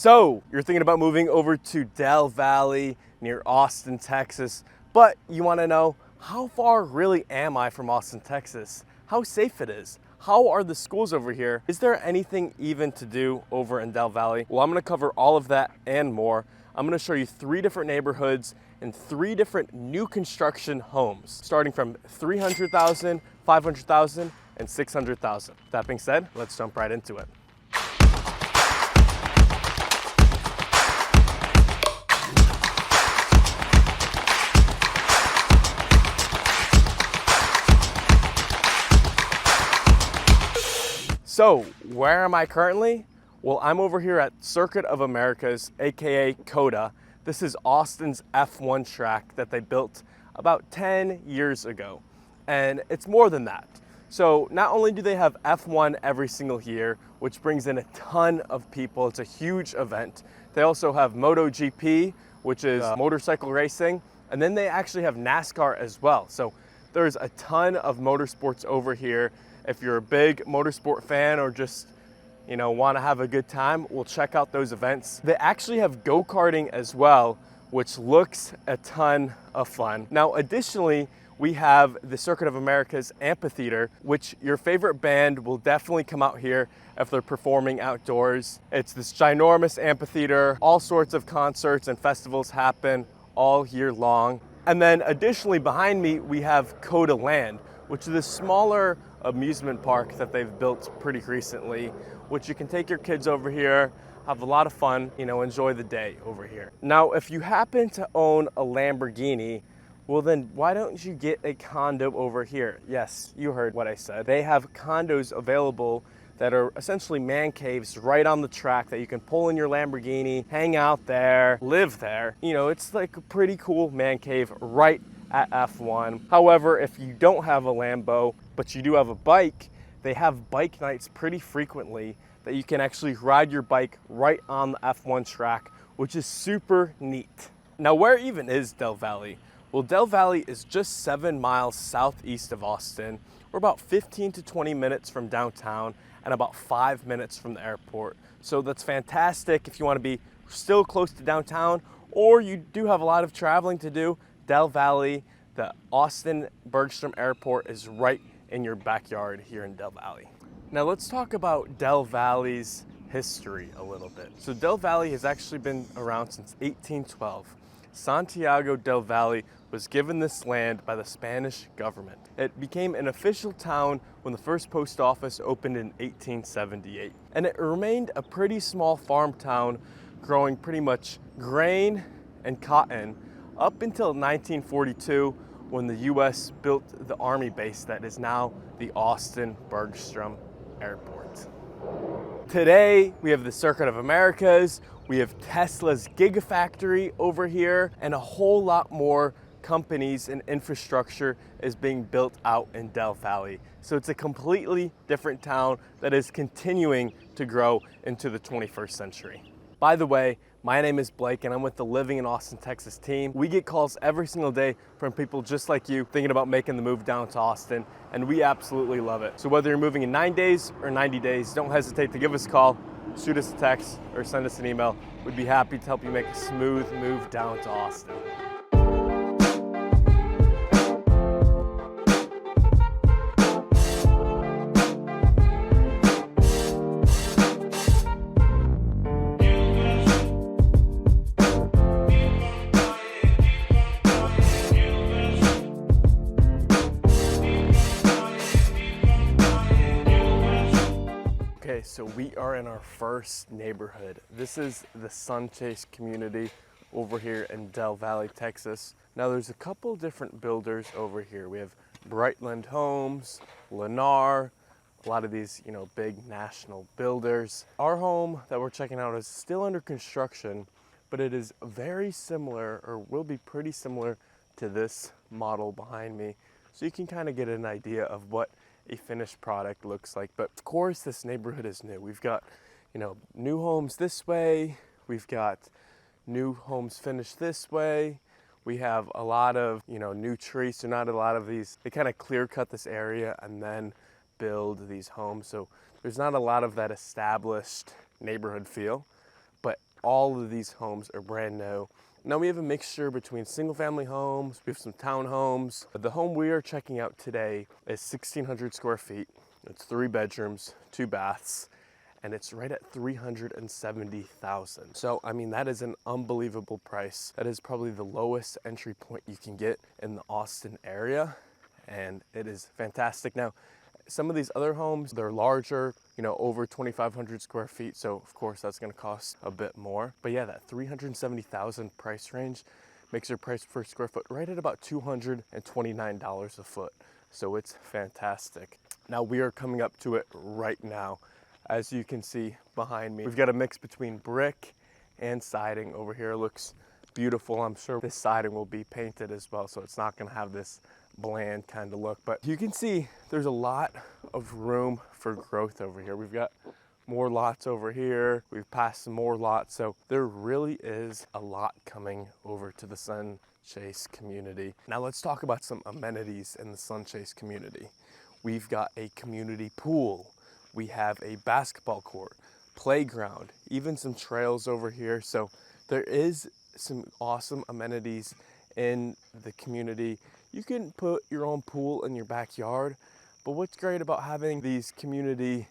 So you're thinking about moving over to Dell Valley near Austin, Texas, but you want to know, how far really am I from Austin, Texas? How safe it is? How are the schools over here? Is there anything even to do over in Dell Valley? Well, I'm going to cover all of that and more. I'm going to show you 3 different neighborhoods and 3 different new construction homes, starting from 300,000, 500,000, and 600,000. That being said, let's jump right into it. So where am I currently? Well, I'm over here at Circuit of Americas, AKA COTA. This is Austin's F1 track that they built about 10 years ago. And it's more than that. So not only do they have F1 every single year, which brings in a ton of people, it's a huge event. They also have MotoGP, which is motorcycle racing. And then they actually have NASCAR as well. So there's a ton of motorsports over here. If you're a big motorsport fan or just, want to have a good time, we'll check out those events. They actually have go-karting as well, which looks a ton of fun. Now, additionally, we have the Circuit of Americas Amphitheater, which your favorite band will definitely come out here if they're performing outdoors. It's this ginormous amphitheater. All sorts of concerts and festivals happen all year long. And then additionally behind me, we have COTA Land, which is a smaller amusement park that they've built pretty recently, which you can take your kids over here, have a lot of fun, enjoy the day over here. Now, if you happen to own a Lamborghini, well then why don't you get a condo over here? Yes, you heard what I said. They have condos available that are essentially man caves right on the track that you can pull in your Lamborghini, hang out there, live there. It's like a pretty cool man cave right at F1. However, if you don't have a Lambo, but you do have a bike, they have bike nights pretty frequently that you can actually ride your bike right on the F1 track, which is super neat. Now, where even is Dell Valley? Well, Dell Valley is just 7 miles southeast of Austin. We're about 15 to 20 minutes from downtown and about 5 minutes from the airport. So that's fantastic if you want to be still close to downtown, or you do have a lot of traveling to do. Dell Valley, the Austin Bergstrom Airport is right in your backyard here in Dell Valley. Now let's talk about Dell Valley's history a little bit. So Dell Valley has actually been around since 1812. Santiago del Valle was given this land by the Spanish government. It became an official town when the first post office opened in 1878. And it remained a pretty small farm town, growing pretty much grain and cotton up until 1942, when the US built the Army base that is now the Austin Bergstrom Airport. Today, we have the Circuit of Americas, we have Tesla's Gigafactory over here, and a whole lot more companies and infrastructure is being built out in Dell Valley. So it's a completely different town that is continuing to grow into the 21st century. By the way, my name is Blake and I'm with the Living in Austin, Texas team. We get calls every single day from people just like you thinking about making the move down to Austin, and we absolutely love it. So whether you're moving in 9 days or 90 days, don't hesitate to give us a call, shoot us a text, or send us an email. We'd be happy to help you make a smooth move down to Austin. Okay, so we are in our first neighborhood. This is the Sunchase Community over here in Dell Valley, Texas. Now there's a couple different builders over here. We have Brightland Homes, Lennar, a lot of these, big national builders. Our home that we're checking out is still under construction, but it is very similar, or will be pretty similar to this model behind me. So you can kind of get an idea of what a finished product looks like. But of course, this neighborhood is new. We've got, new homes this way. We've got new homes finished this way. We have a lot of, new trees. So not a lot of these, they kind of clear cut this area and then build these homes. So there's not a lot of that established neighborhood feel, but all of these homes are brand new. Now we have a mixture between single family homes, we have some townhomes. The home we are checking out today is 1,600 square feet. It's 3 bedrooms, 2 baths, and it's right at $370,000. So, I mean, that is an unbelievable price. That is probably the lowest entry point you can get in the Austin area, and it is fantastic. Now, some of these other homes, they're larger, you know, over 2,500 square feet. So of course that's gonna cost a bit more. But yeah, that $370,000 price range makes your price per square foot right at about $229 a foot. So it's fantastic. Now we are coming up to it right now. As you can see behind me, we've got a mix between brick and siding over here. It looks beautiful. I'm sure this siding will be painted as well, so it's not gonna have this bland kind of look. But you can see there's a lot of room for growth over here. We've got more lots over here. We've passed some more lots. So there really is a lot coming over to the Sunchase community. Now let's talk about some amenities in the Sunchase community. We've got a community pool. We have a basketball court, playground, even some trails over here. So there is some awesome amenities in the community. You can put your own pool in your backyard, but what's great about having these community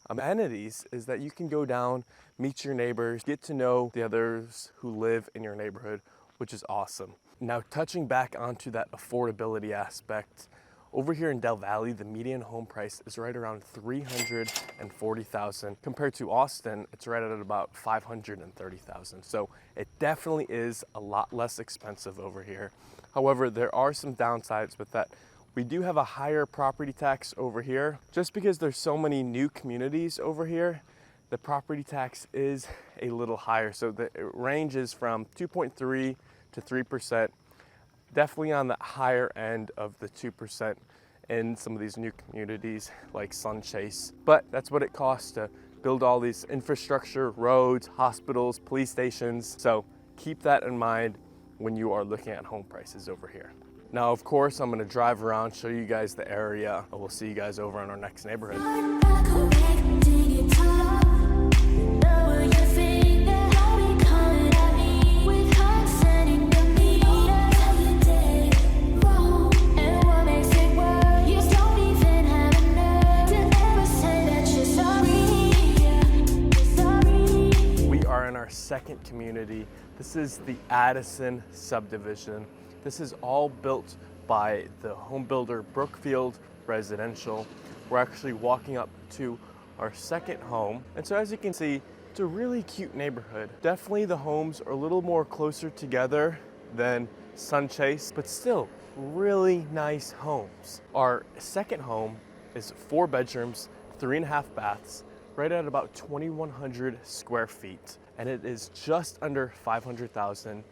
amenities is that you can go down, meet your neighbors, get to know the others who live in your neighborhood, which is awesome. Now, touching back onto that affordability aspect, over here in Dell Valley, the median home price is right around $340,000. Compared to Austin, it's right at about $530,000. So it definitely is a lot less expensive over here. However, there are some downsides with that. We do have a higher property tax over here. Just because there's so many new communities over here, the property tax is a little higher. So it ranges from 2.3 to 3%. Definitely on the higher end of the 2% in some of these new communities like Sunchase. But that's what it costs to build all these infrastructure, roads, hospitals, police stations. So keep that in mind when you are looking at home prices over here. Now, of course, I'm gonna drive around, show you guys the area, and we'll see you guys over in our next neighborhood. Second community. This is the Addison subdivision. This is all built by the home builder Brookfield Residential. We're actually walking up to our second home. And so as you can see, it's a really cute neighborhood. Definitely the homes are a little more closer together than Sunchase, but still really nice homes. Our second home is 4 bedrooms, 3.5 baths, right at about 2,100 square feet. And it is just under $500,000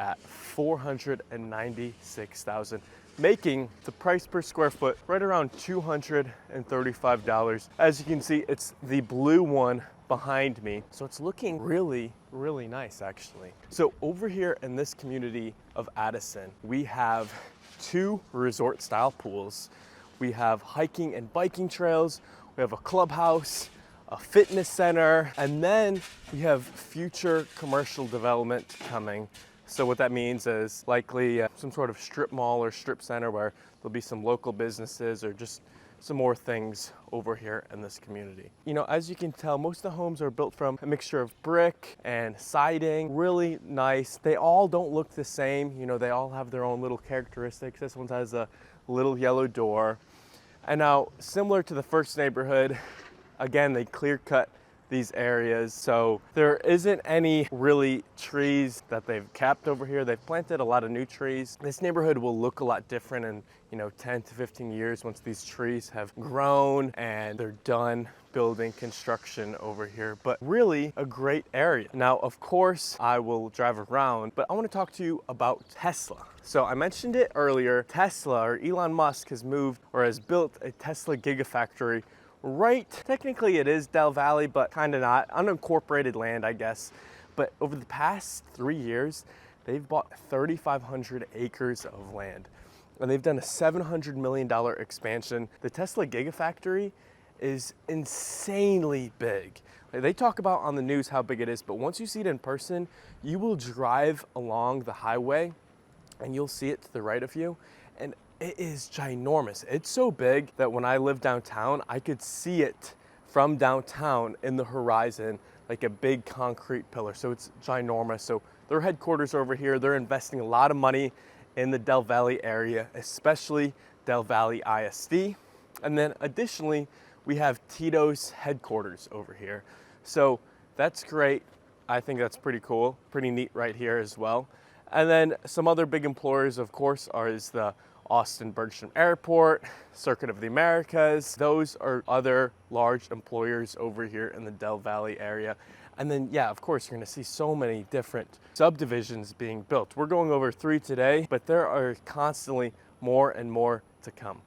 at $496,000, making the price per square foot right around $235. As you can see, it's the blue one behind me. So it's looking really, really nice actually. So over here in this community of Addison, we have 2 resort style pools. We have hiking and biking trails. We have a clubhouse, a fitness center, and then we have future commercial development coming. So what that means is likely some sort of strip mall or strip center where there'll be some local businesses or just some more things over here in this community. You know, as you can tell, most of the homes are built from a mixture of brick and siding, really nice. They all don't look the same. You know, they all have their own little characteristics. This one has a little yellow door. And now, similar to the first neighborhood, again, they clear cut these areas. So there isn't any really trees that they've capped over here. They've planted a lot of new trees. This neighborhood will look a lot different in, 10 to 15 years once these trees have grown and they're done building construction over here. But really a great area. Now, of course, I will drive around, but I want to talk to you about Tesla. So I mentioned it earlier, Tesla, or Elon Musk, has built a Tesla Gigafactory right, technically it is Dell Valley, but kind of not, unincorporated land, I guess. But over the past 3 years, they've bought 3,500 acres of land, and they've done a $700 million expansion. The Tesla Gigafactory is insanely big. They talk about on the news how big it is, but once you see it in person, you will drive along the highway and you'll see it to the right of you, and it is ginormous. It's so big that when I live downtown, I could see it from downtown in the horizon, like a big concrete pillar. So it's ginormous. So their headquarters are over here. They're investing a lot of money in the Del Valle area, especially Del Valle ISD. And then additionally, we have Tito's headquarters over here. So that's great. I think that's pretty cool, pretty neat right here as well. And then some other big employers, of course, is the Austin Bergstrom Airport, Circuit of the Americas. Those are other large employers over here in the Del Valle area. And then, yeah, of course, you're gonna see so many different subdivisions being built. We're going over 3 today, but there are constantly more and more to come.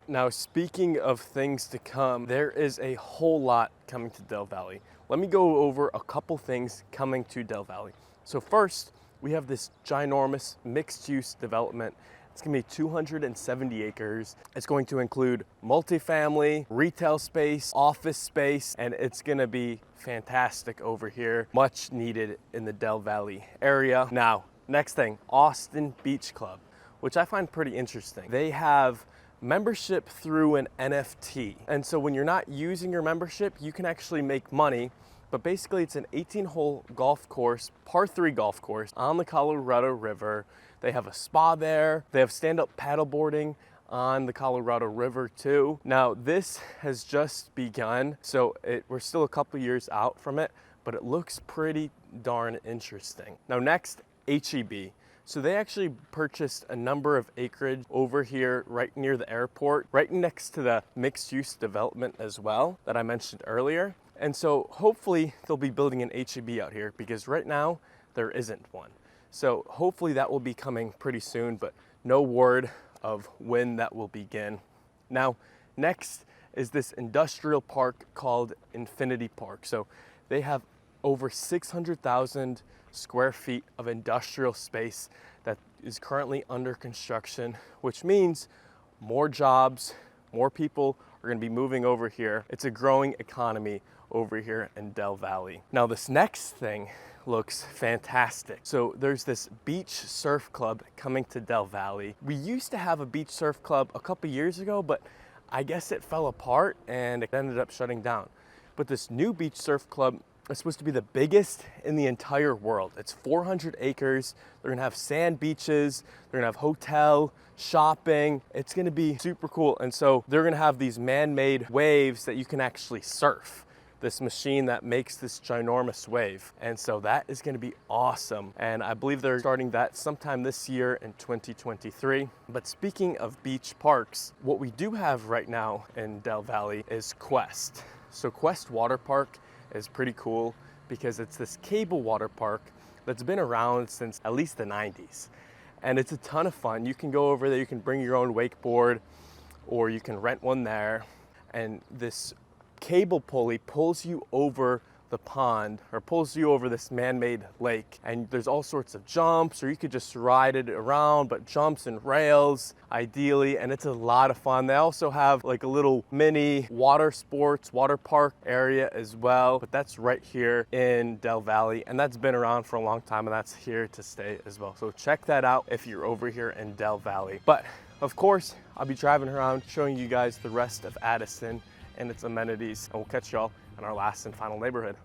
Now, speaking of things to come, there is a whole lot coming to Del Valle. Let me go over a couple things coming to Del Valle. So first, we have this ginormous mixed-use development. It's gonna be 270 acres. It's going to include multifamily, retail space, office space, and it's gonna be fantastic over here. Much needed in the Del Valle area. Now, next thing, Austin Beach Club, which I find pretty interesting. They have membership through an NFT. And so when you're not using your membership, you can actually make money. But basically it's an 18-hole golf course, par 3 golf course on the Colorado River. They have a spa there. They have stand-up paddleboarding on the Colorado River too. Now this has just begun, so we're still a couple years out from it, but it looks pretty darn interesting. Now next, HEB. So they actually purchased a number of acreage over here right near the airport, right next to the mixed-use development as well that I mentioned earlier. And so hopefully they'll be building an HEB out here because right now there isn't one. So hopefully that will be coming pretty soon, but no word of when that will begin. Now, next is this industrial park called Infinity Park. So they have over 600,000 square feet of industrial space that is currently under construction, which means more jobs, more people are gonna be moving over here. It's a growing economy over here in Del Valle. Now this next thing looks fantastic. So there's this beach surf club coming to Del Valle. We used to have a beach surf club a couple years ago, but I guess it fell apart and it ended up shutting down. But this new beach surf club is supposed to be the biggest in the entire world. It's 400 acres. They're gonna have sand beaches. They're gonna have hotel, shopping. It's gonna be super cool. And so they're gonna have these man-made waves that you can actually surf. This machine that makes this ginormous wave. And so that is gonna be awesome. And I believe they're starting that sometime this year in 2023. But speaking of beach parks, what we do have right now in Del Valle is Quest. So Quest Water Park is pretty cool because it's this cable water park that's been around since at least the 90s. And it's a ton of fun. You can go over there, you can bring your own wakeboard or you can rent one there. And this cable pulley pulls you over the pond or pulls you over this man-made lake, and there's all sorts of jumps, or you could just ride it around, but jumps and rails ideally, and it's a lot of fun. They also have like a little mini water sports water park area as well, but that's right here in Del Valle, and that's been around for a long time, and that's here to stay as well. So check that out if you're over here in Del Valle. But of course, I'll be driving around showing you guys the rest of Addison and its amenities, and we'll catch y'all in our last and final neighborhood.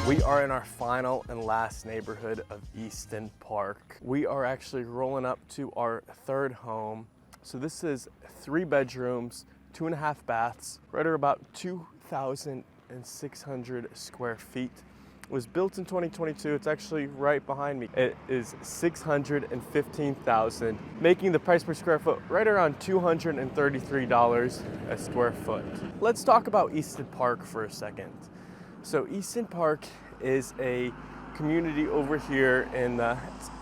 We are in our final and last neighborhood of Easton Park. We are actually rolling up to our third home. So this is 3 bedrooms, 2.5 baths, right at about 2,600 square feet. It was built in 2022. It's actually right behind me. It is $615,000, making the price per square foot right around $233 a square foot. Let's talk about Easton Park for a second. So Easton Park is a community over here in the,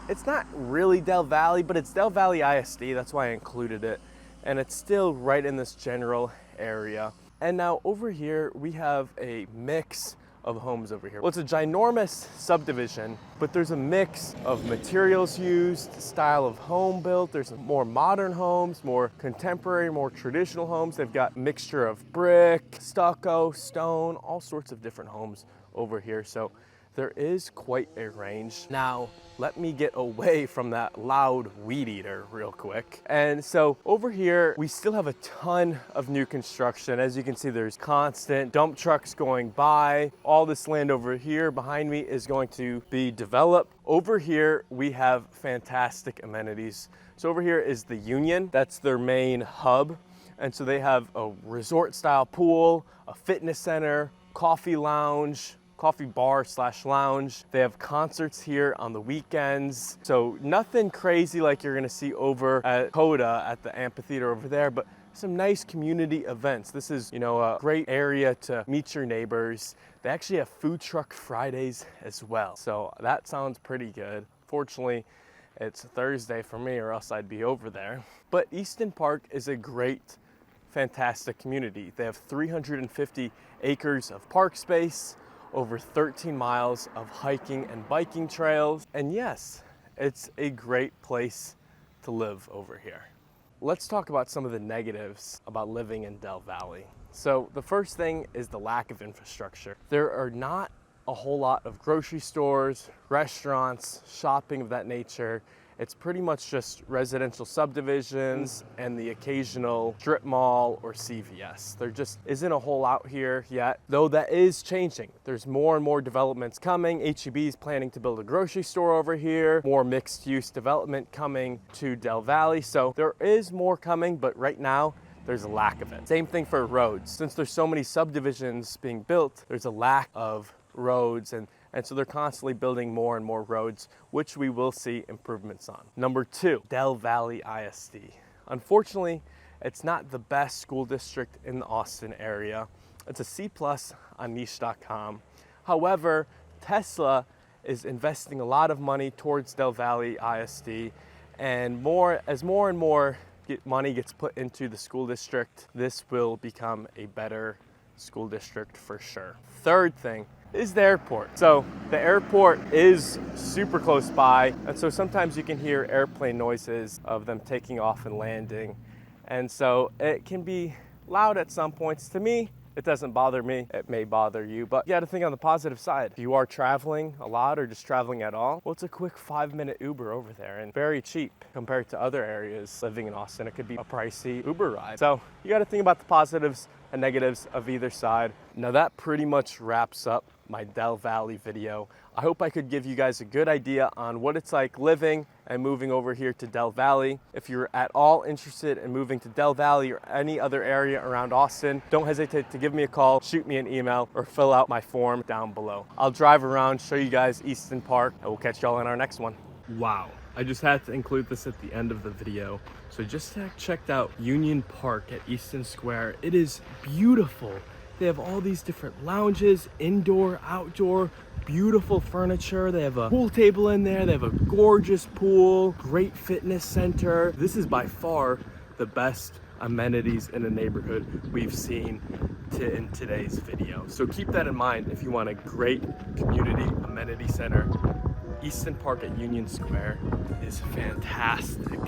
it's not really Del Valle, but it's Del Valle ISD. That's why I included it. and it's still right in this general area. And now over here, we have a mix of homes over here. Well, it's a ginormous subdivision, but there's a mix of materials used, style of home built. There's more modern homes, more contemporary, more traditional homes. They've got a mixture of brick, stucco, stone, all sorts of different homes over here. So there is quite a range. Now, let me get away from that loud weed eater real quick. And so over here, we still have a ton of new construction. As you can see, there's constant dump trucks going by. All this land over here behind me is going to be developed. Over here, we have fantastic amenities. So over here is the Union. That's their main hub. And so they have a resort style pool, a fitness center, coffee lounge, coffee bar slash lounge. They have concerts here on the weekends. So nothing crazy like you're gonna see over at COTA at the amphitheater over there, but some nice community events. This is, a great area to meet your neighbors. They actually have food truck Fridays as well. So that sounds pretty good. Fortunately, it's Thursday for me or else I'd be over there. But Easton Park is a great, fantastic community. They have 350 acres of park space, over 13 miles of hiking and biking trails. And yes, it's a great place to live over here. Let's talk about some of the negatives about living in Dell Valley. So the first thing is the lack of infrastructure. There are not a whole lot of grocery stores, restaurants, shopping of that nature. It's pretty much just residential subdivisions and the occasional strip mall or CVS. There just isn't a whole out here yet, though that is changing. There's more and more developments coming. HEB is planning to build a grocery store over here, more mixed use development coming to Dell Valley. So there is more coming, but right now, there's a lack of it. Same thing for roads. Since there's so many subdivisions being built, there's a lack of roads, and so they're constantly building more and more roads, which we will see improvements on. Number 2, Dell Valley ISD. Unfortunately, it's not the best school district in the Austin area. It's a C+ on niche.com. However, Tesla is investing a lot of money towards Dell Valley ISD, and as more and more money gets put into the school district, this will become a better school district for sure. Third thing is the airport. So the airport is super close by, and so sometimes you can hear airplane noises of them taking off and landing. And so it can be loud at some points. To me, it doesn't bother me. It may bother you, but you got to think on the positive side. If you are traveling a lot or just traveling at all, well, it's a quick 5-minute Uber over there and very cheap compared to other areas living in Austin. It could be a pricey Uber ride. So you got to think about the positives and negatives of either side. Now that pretty much wraps up my Dell Valley video. I hope I could give you guys a good idea on what it's like living and moving over here to Dell Valley. If you're at all interested in moving to Dell Valley or any other area around Austin, don't hesitate to give me a call, shoot me an email, or fill out my form down below. I'll drive around, show you guys Easton Park, and we'll catch y'all in our next one. Wow, I just had to include this at the end of the video. So just checked out Union Park at Easton Square. It is beautiful. They have all these different lounges, indoor, outdoor, beautiful furniture. They have a pool table in there. They have a gorgeous pool, great fitness center. This is by far the best amenities in a neighborhood we've seen in today's video. So keep that in mind if you want a great community amenity center. Easton Park at Union Square is fantastic.